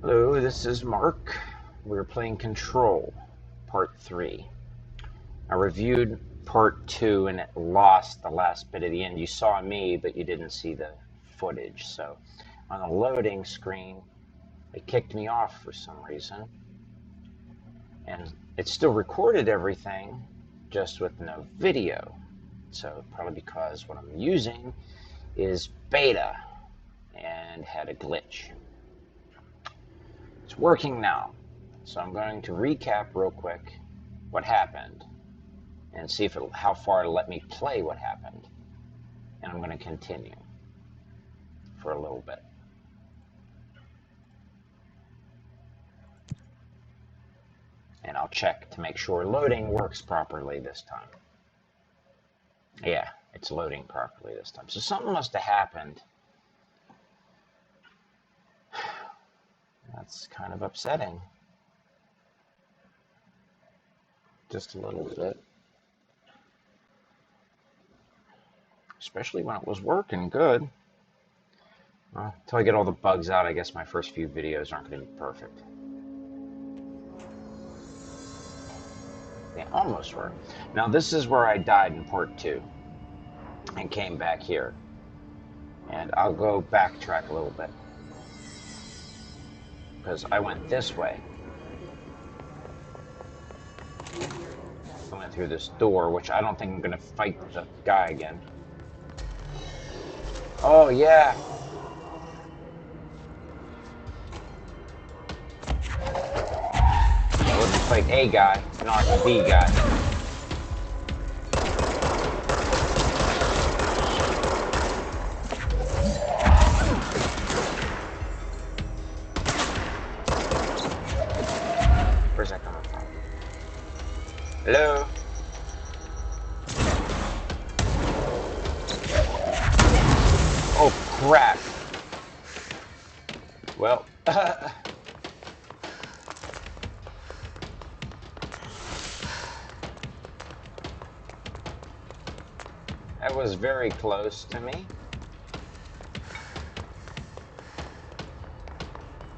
Hello, this is Mark. We're playing Control, Part 3. I reviewed Part 2 and it lost the last bit at the end. You saw me, but you didn't see the footage. So on the loading screen, it kicked me off for some reason. And it still recorded everything, just with no video. So probably because what I'm using is beta and had a glitch. It's working now, so I'm going to recap real quick what happened and see if how far it'll let me play what happened. And I'm going to continue for a little bit. And I'll check to make sure loading works properly this time. Yeah, it's loading properly this time. So something must have happened. That's kind of upsetting. Just a little bit. Especially when it was working good. Well, until I get all the bugs out, I guess my first few videos aren't going to be perfect. They almost were. Now this is where I died in Part 2 and came back here. And I'll go backtrack a little bit, because I went this way. I went through this door, which I don't think I'm going to fight the guy again. Oh, yeah. I wouldn't fight a guy, not the guy. Where's that coming from? Hello? Oh, crap. Well, that was very close to me.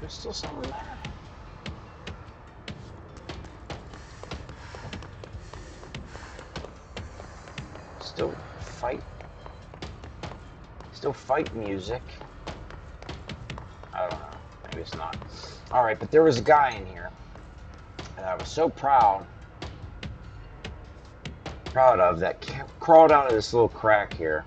There's still something there. Still fight music. I don't know, maybe it's not. Alright, but there was a guy in here that I was so proud of that crawled out of this little crack here,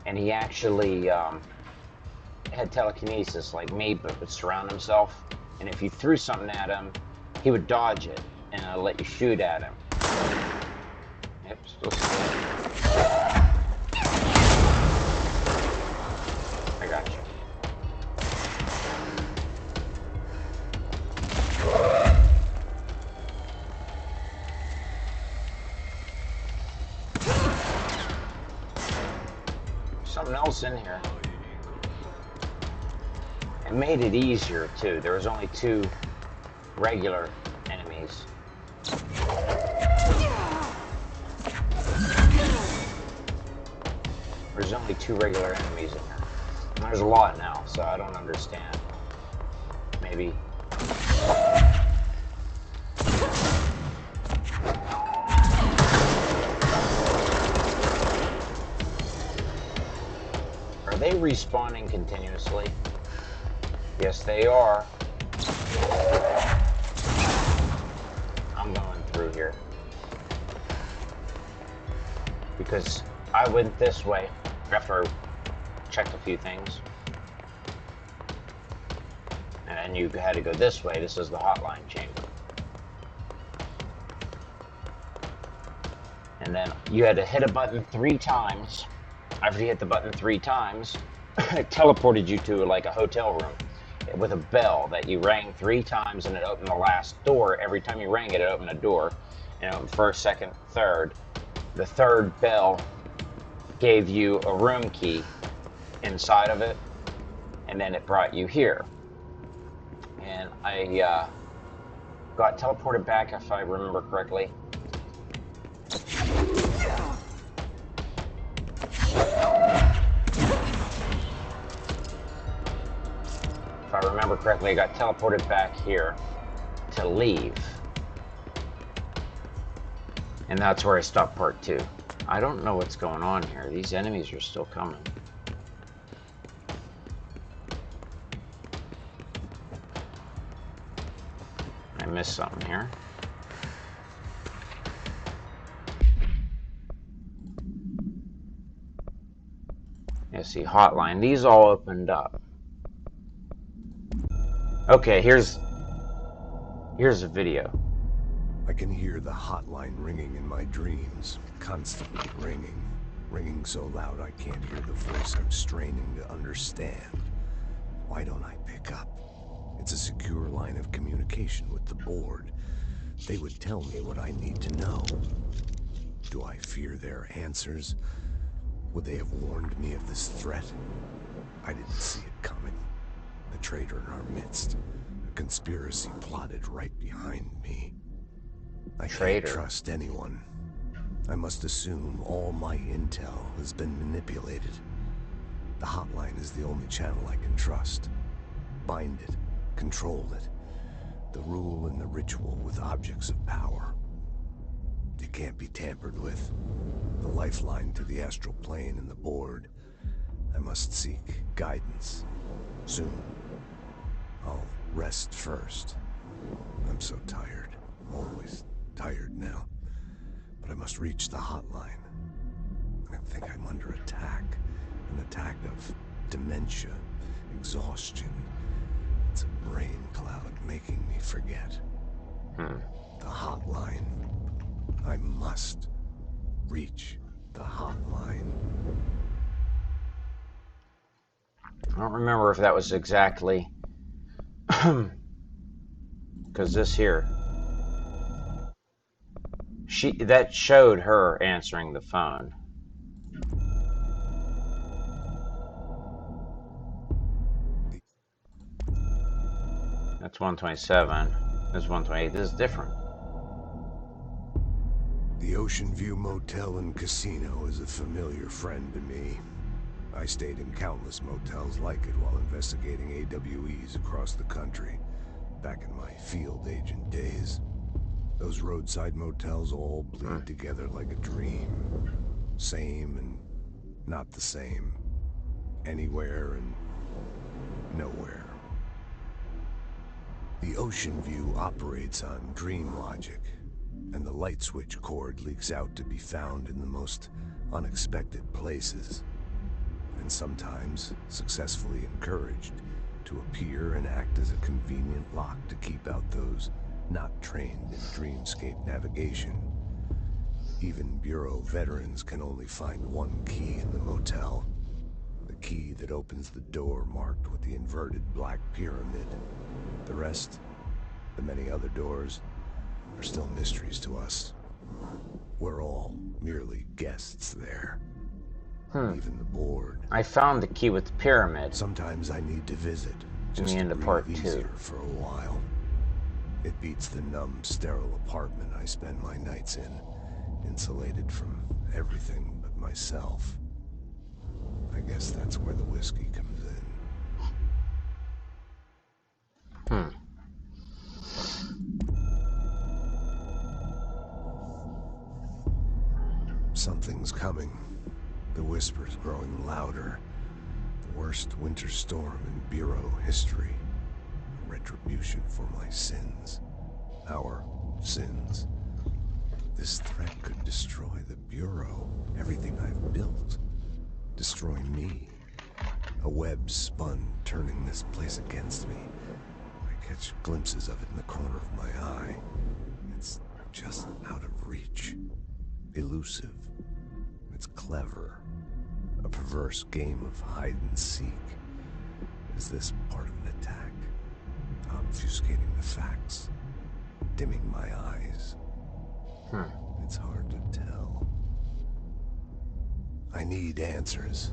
and he actually had telekinesis like me, but would surround himself, and if you threw something at him, he would dodge it and it'll let you shoot at him. Yep, still standing. I got you. Something else in here. It made it easier too. There was only 2 regular enemies. There's only 2 regular enemies in here. And there's a lot now, so I don't understand. Maybe. Are they respawning continuously? Yes, they are. I'm going through here, because I went this way after I checked a few things. And then you had to go this way. This is the hotline chamber. And then you had to hit a button 3 times. After you hit the button 3 times, it teleported you to like a hotel room with a bell that you rang 3 times, and it opened the last door. Every time you rang it, it opened a door. And it opened first, second, third. The third bell gave you a room key inside of it, and then it brought you here. And I got teleported back, if I remember correctly. if I remember correctly, I got teleported back here to leave. And that's where I stopped part 2. I don't know what's going on here. These enemies are still coming. I missed something here. Yeah, see, hotline. These all opened up. Okay, here's a video. I can hear the hotline ringing in my dreams, constantly ringing. Ringing so loud I can't hear the voice I'm straining to understand. Why don't I pick up? It's a secure line of communication with the board. They would tell me what I need to know. Do I fear their answers? Would they have warned me of this threat? I didn't see it coming. A traitor in our midst. A conspiracy plotted right behind me. I can't trust anyone. I must assume all my intel has been manipulated. The hotline is the only channel I can trust. Bind it, control it. The rule and the ritual with objects of power. It can't be tampered with. The lifeline to the astral plane and the board. I must seek guidance. Soon. I'll rest first. I'm so tired. Always tired now. But I must reach the hotline. I think I'm under attack. An attack of dementia, exhaustion. It's a brain cloud making me forget. The hotline. I must reach the hotline. I don't remember if that was exactly... Because this here... That showed her answering the phone. That's 127. This is 128. This is different. The Ocean View Motel and Casino is a familiar friend to me. I stayed in countless motels like it while investigating AWEs across the country, back in my field agent days. Those roadside motels all bleed together like a dream. Same and not the same. Anywhere and nowhere. The Ocean View operates on dream logic, and the light switch cord leaks out to be found in the most unexpected places, and sometimes successfully encouraged to appear and act as a convenient lock to keep out those not trained in dreamscape navigation. Even Bureau veterans can only find one key in the motel. The key that opens the door marked with the inverted black pyramid. The rest, the many other doors, are still mysteries to us. We're all merely guests there. Even the board. I found the key with the pyramid. Sometimes I need to visit, In just the to end of breathe part 2. easier for a while. It beats the numb, sterile apartment I spend my nights in, insulated from everything but myself. I guess that's where the whiskey comes in. Something's coming. The whispers growing louder. The worst winter storm in Bureau history. A retribution for my sins. Our sins. This threat could destroy the Bureau. Everything I've built. Destroy me. A web spun, turning this place against me. I catch glimpses of it in the corner of my eye. It's just out of reach. Elusive. It's clever. A perverse game of hide and seek. Is this part of an attack? Obfuscating the facts. Dimming my eyes. It's hard to tell. I need answers.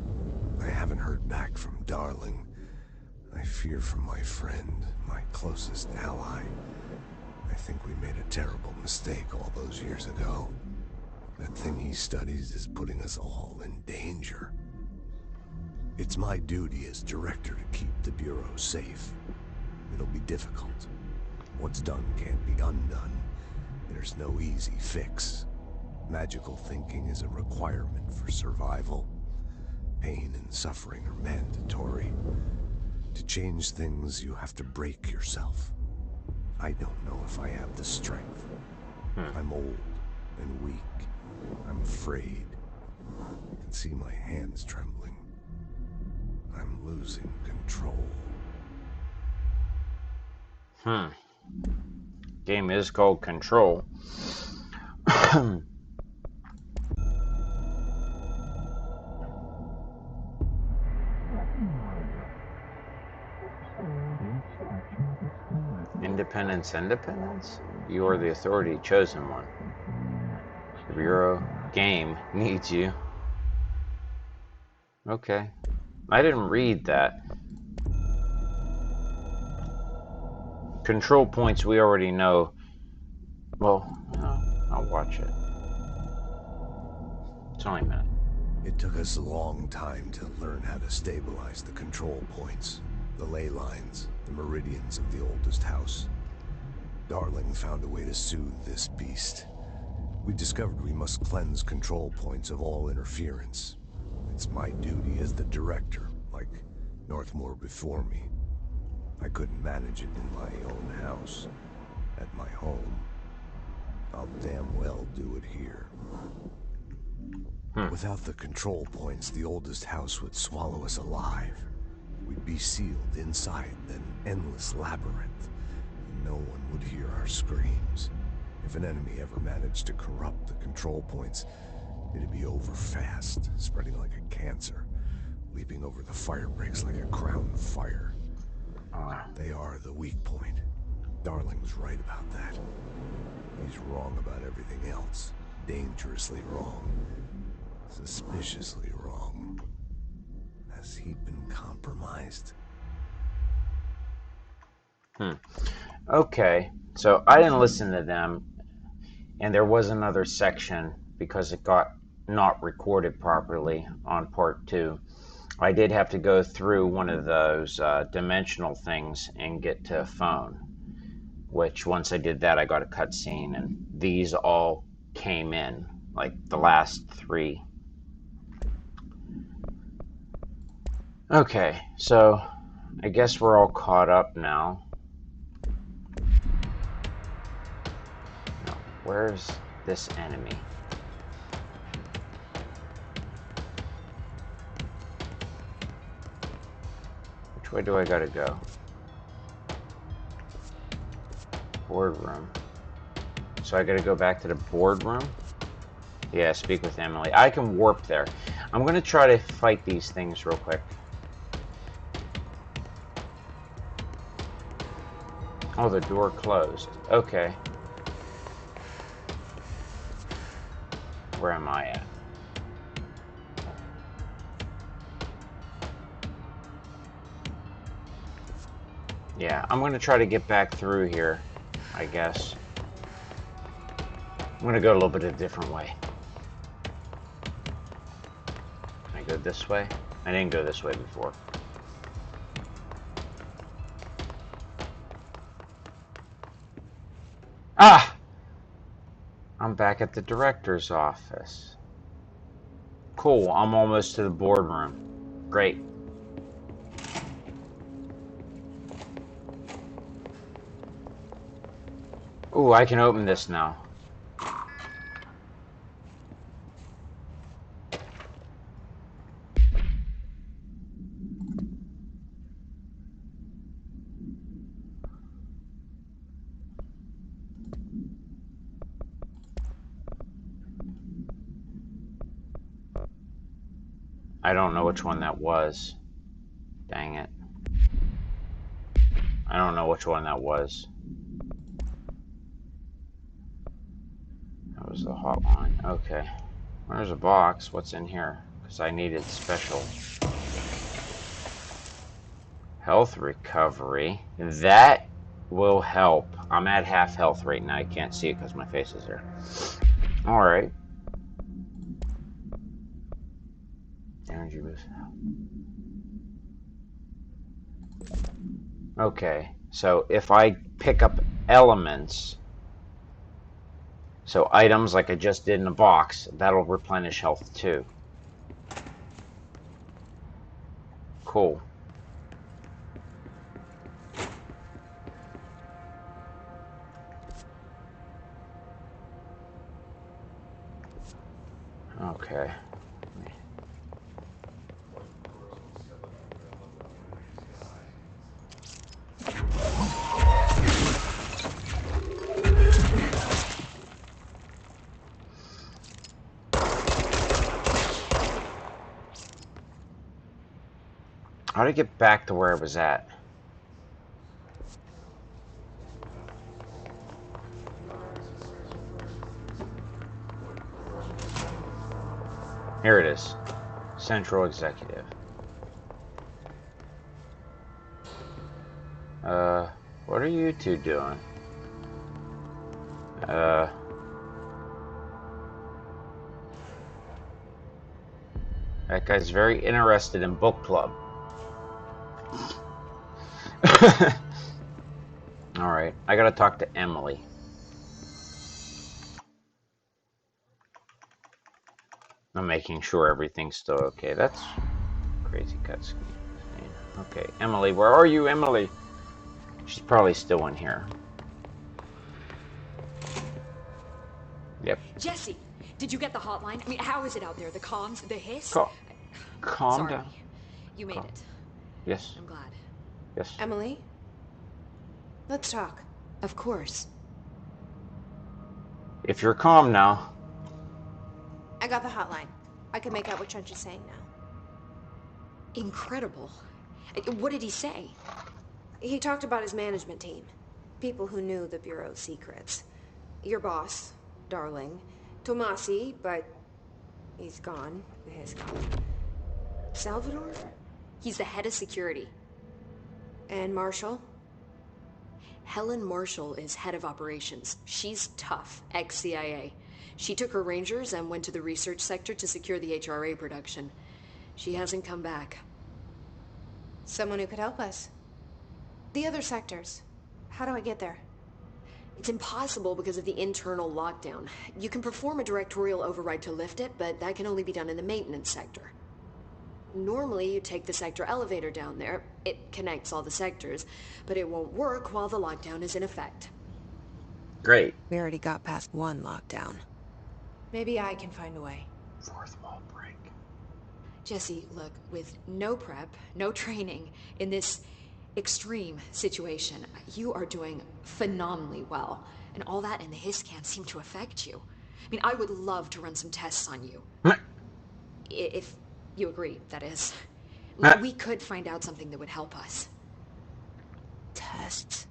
I haven't heard back from Darling. I fear for my friend, my closest ally. I think we made a terrible mistake all those years ago. That thing he studies is putting us all in danger. It's my duty as director to keep the Bureau safe. it'll be difficult. What's done can't be undone. There's no easy fix. Magical thinking is a requirement for survival. Pain and suffering are mandatory. To change things, you have to break yourself. I don't know if I have the strength. I'm old and weak. I'm afraid. I can see my hands trembling. I'm losing control. Game is called Control. Independence, independence? You are the authority chosen one. The Bureau game needs you. Okay. I didn't read that. Control points we already know. Well, I'll watch it. It's only a minute. It took us a long time to learn how to stabilize the control points, the ley lines, the meridians of the oldest house. Darling found a way to soothe this beast. We discovered we must cleanse control points of all interference. It's my duty as the director, like Northmore before me. I couldn't manage it in my own house, at my home. I'll damn well do it here. Without the control points, the oldest house would swallow us alive. We'd be sealed inside an endless labyrinth, and no one would hear our screams. If an enemy ever managed to corrupt the control points, it'd be over fast, spreading like a cancer, leaping over the fire breaks like a crown of fire. They are the weak point. Darling's right about that. He's wrong about everything else. Dangerously wrong. Suspiciously wrong. Has he been compromised? Okay, so I didn't listen to them, and there was another section because it got not recorded properly on part 2. I did have to go through one of those dimensional things and get to a phone, which once I did that, I got a cutscene, and these all came in, like the last 3. Okay, so I guess we're all caught up now. Now, where's this enemy? Which way do I gotta go? Boardroom. So I gotta go back to the boardroom? Yeah, speak with Emily. I can warp there. I'm gonna try to fight these things real quick. Oh, the door closed. Okay. Where am I at? Yeah, I'm gonna try to get back through here, I guess. I'm gonna go a little bit of a different way. Can I go this way? I didn't go this way before. Ah! I'm back at the director's office. Cool, I'm almost to the boardroom. Great. Ooh, I can open this now. I don't know which one that was. Dang it. I don't know which one that was. That was the hotline. Okay. There's a box. What's in here? Because I needed special health recovery. That will help. I'm at half health right now. I can't see it because my face is there. Alright. Energy boost. Okay. So if I pick up elements, so items like I just did in a box, that'll replenish health too. Cool. Okay. How do I get back to where I was at? Here it is. Central Executive. What are you two doing? That guy's very interested in book club. Alright, I gotta talk to Emily. I'm making sure everything's still okay. That's crazy cutscene. Okay, Emily, where are you, Emily? She's probably still in here. Yep. Jesse, did you get the hotline? I mean, how is it out there? The comms, the hiss? Calm Sorry, down. you made it. Yes. I'm glad. Yes. Emily? Let's talk. Of course. If you're calm now. I got the hotline. I can make out what Trench is saying now. Incredible. What did he say? He talked about his management team. People who knew the Bureau's secrets. Your boss, Darling. Tomasi, but he's gone. His gone. Salvador? He's the head of security. And Marshall? Helen Marshall is head of operations. She's tough, ex-CIA. She took her Rangers and went to the research sector to secure the HRA production. She hasn't come back. Someone who could help us. The other sectors. How do I get there? It's impossible because of the internal lockdown. You can perform a directorial override to lift it, but that can only be done in the maintenance sector. Normally, you take the sector elevator down there. It connects all the sectors, but it won't work while the lockdown is in effect. Great. We already got past one lockdown. Maybe I can find a way. Fourth wall break. Jesse, look, with no prep, no training, in this extreme situation, you are doing phenomenally well. And all that and the hiss can't seem to affect you. I mean, I would love to run some tests on you. If you agree, that is. We could find out something that would help us. Tests?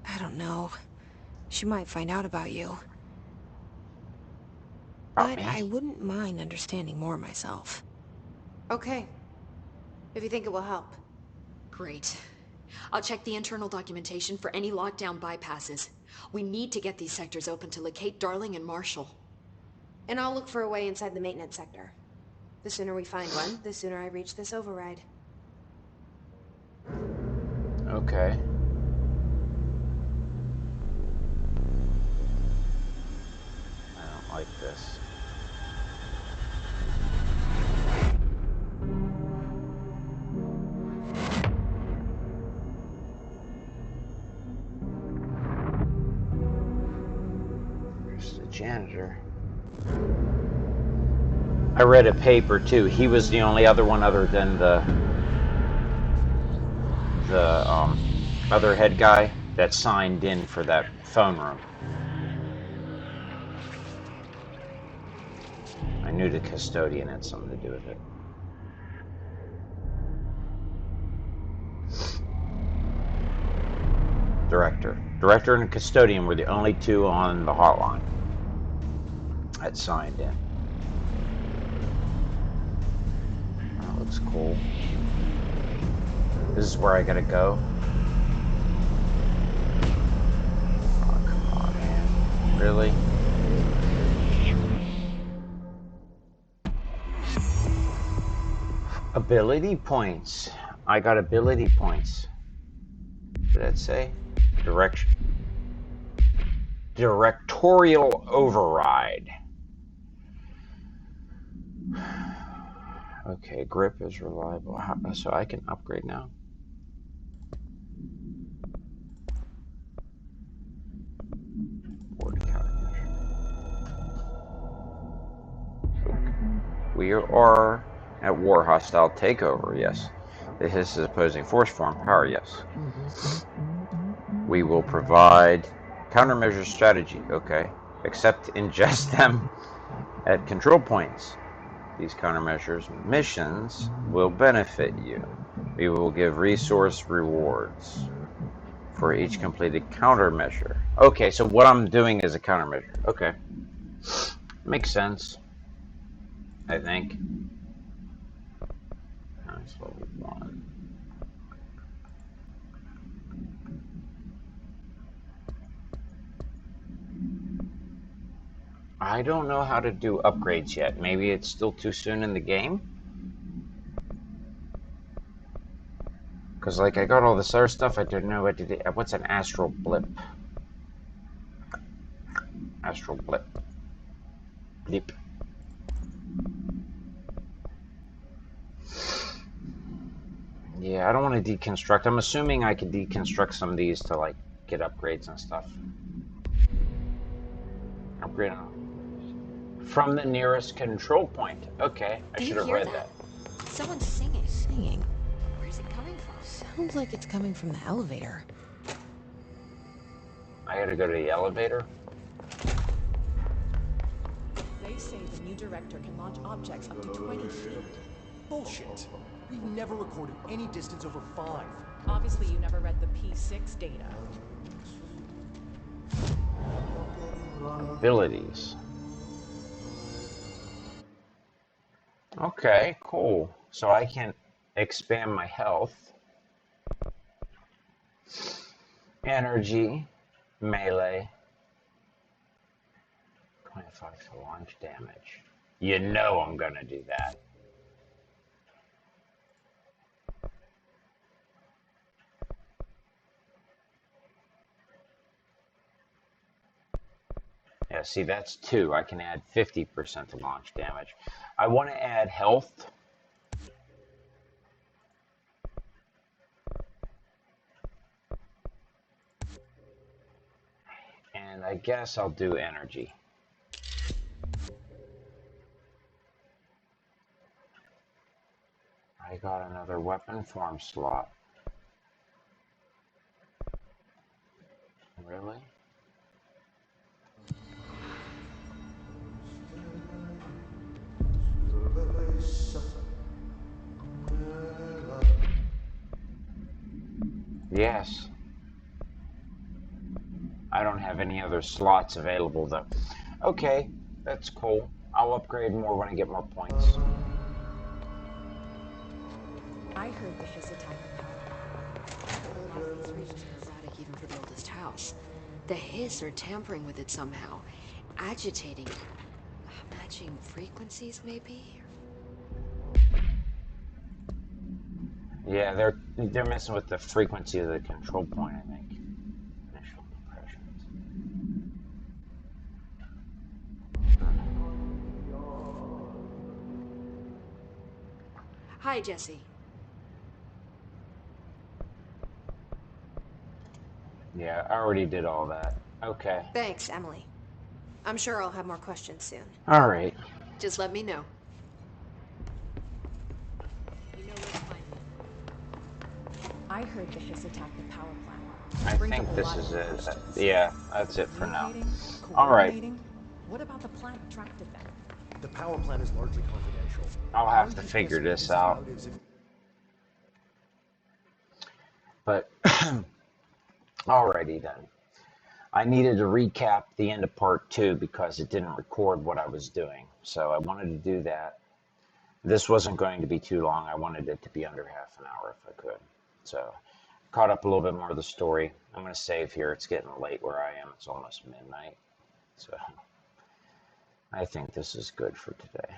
I don't know. She might find out about you. But I wouldn't mind understanding more myself. Okay. If you think it will help. Great. I'll check the internal documentation for any lockdown bypasses. We need to get these sectors open to locate Darling and Marshall. And I'll look for a way inside the maintenance sector. The sooner we find one, the sooner I reach this override. Okay. I don't like this. There's the janitor. I read a paper too. He was the only other one other than the other head guy that signed in for that phone room. I knew the custodian had something to do with it. Director and custodian were the only two on the hotline that signed in. That looks cool. This is where I gotta go. Oh, come on, man. Really? Ability points. I got ability points. did that say? Directorial override. Okay, grip is reliable. So I can upgrade now. Board countermeasure. We are at war. Hostile takeover. Yes. The hiss is opposing force form power. Yes. We will provide countermeasure strategy. Okay. Except ingest them at control points. These countermeasures missions will benefit you. We will give resource rewards for each completed countermeasure. Okay, so what I'm doing is a countermeasure. Okay. Makes sense, I think. That's level 1. I don't know how to do upgrades yet. Maybe it's still too soon in the game? Because, like, I got all this other stuff. I didn't know what to do. What's an astral blip? Astral blip. Blip. Yeah, I don't want to deconstruct. I'm assuming I could deconstruct some of these to, like, get upgrades and stuff. Upgrade from the nearest control point. Okay, I should have read that. Someone's singing. Singing. Where's it coming from? Sounds like it's coming from the elevator. I gotta go to the elevator. They say the new director can launch objects up to 20 feet. Bullshit. We've never recorded any distance over 5. Obviously, you never read the P6 data. Abilities. Okay, cool. So I can expand my health, energy, melee, 25 to launch damage. You know I'm gonna do that. Yeah, see, that's 2. I can add 50% to launch damage. I want to add health. And I guess I'll do energy. I got another weapon form slot. Really? Yes. I don't have any other slots available though. Okay, that's cool. I'll upgrade more when I get more points. I heard the hiss attack the power. A lot of these regions are erratic even for the oldest house. The hiss are tampering with it somehow. Agitating. Matching frequencies, maybe? Yeah, they're messing with the frequency of the control point, I think. Initial impressions. Hi, Jesse. Yeah, I already did all that. Okay. Thanks, Emily. I'm sure I'll have more questions soon. All right. Just let me know. You know where to find me. I heard the hiss attack the power plant. I Brings think up a this lot is of it. questions. Yeah, that's it for now. Communicating? All right. Coordinating? What about the plant tracked it then? The power plant is largely confidential. I'll have to One figure GPS this is out. out as if- But alrighty then. I needed to recap the end of part 2 because it didn't record what I was doing. So I wanted to do that. This wasn't going to be too long. I wanted it to be under half an hour if I could. So caught up a little bit more of the story. I'm going to save here. It's getting late where I am. It's almost midnight. So I think this is good for today.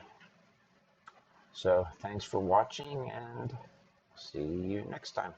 So thanks for watching and see you next time.